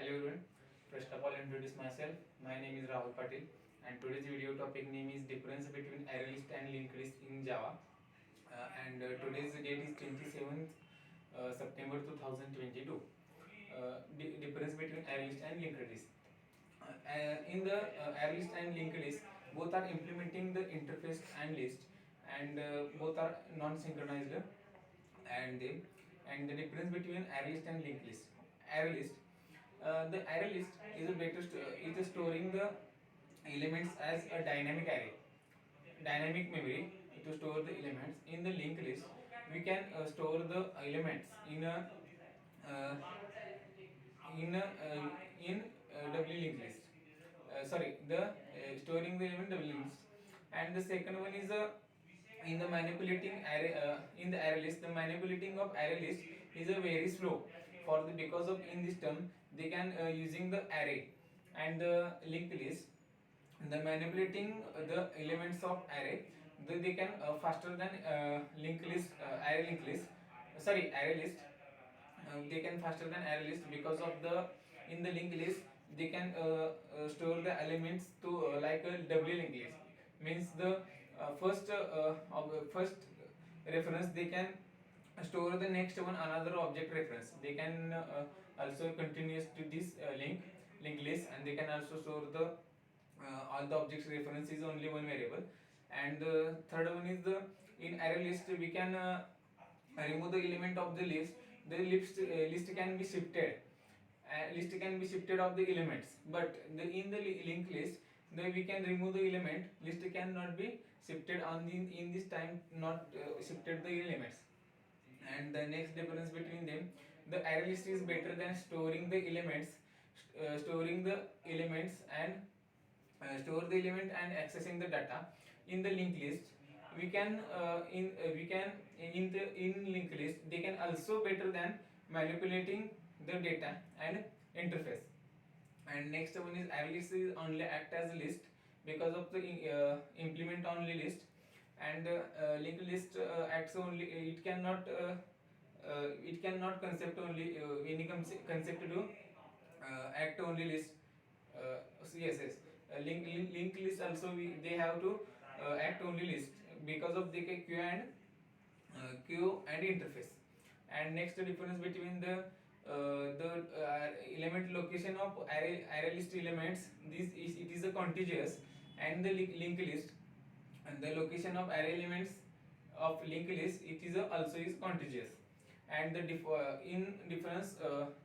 Hello everyone. First of all, introduce myself. My name is Rahul Patil, and today's video topic name is difference between array list and linked list in Java. Today's date is 27th September 2022. Difference between array list and linked list. In the array list and linked list, both are implementing the interface and list, and both are non-synchronized. And the difference between array list and linked list. Array list. The array list is a is storing the elements as a dynamic array, dynamic memory to store the elements. In the linked list, we can store the elements uh, in doubly linked list. Sorry, the storing the element doubly linked list. And the second one is in the manipulating array in the array list. The manipulating of array list is a very slow for the because of in this term they can using the array. And the linked list, the manipulating the elements of array, they can faster than linked list, array linked list, sorry, array list. They can faster than array list because of the in the linked list they can store the elements to like a doubly linked list. Means the first reference they can store the next one another object reference. They can also continuous to this linked list, and they can also store the all the objects reference is only one variable. And the third one is the in array list we can remove the element of the list. The list can be shifted. List can be shifted of the elements, but in the linked list we can remove the element. List cannot be shifted on the in this time, not shifted the elements. And the next difference between them, the array list is better than storing the elements, and store the element and accessing the data. In the linked list we can in linked list they can also better than manipulating the data and interface. And next one is array list is only act as a list because of the implement only list. And linked list acts only, it cannot concept only any concept to act only list. Yes. Linked list also they have to act only list because of the queue and interface. And next difference between the element location of array list elements, this is it is a contiguous. And the linked list, and the location of array elements of linked list, it is also is contiguous. And the in difference,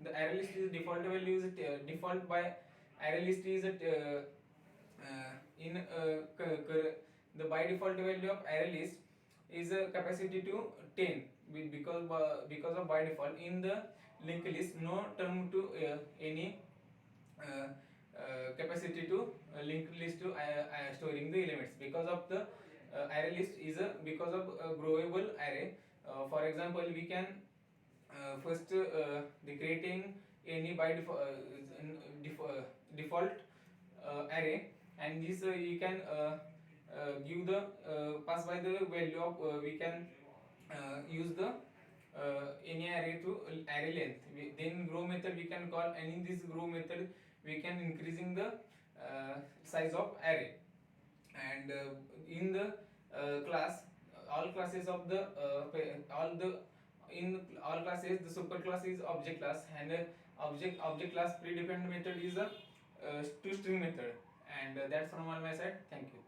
the array list is default value is default by array list is the by default value of array list is a capacity to 10 because of by default. In the linked list no term to any capacity to linked list to storing the elements because of the array list is because of growable array. For example, we can first the creating any by default array, and this you can give the pass by the value of we can use the any array to array length. Then grow method we can call, and in this grow method we can increasing the size of array. And in the class, all classes of the in all classes the superclass is object class, and object class predefined method is a toString method. And that's from all my side. Thank you.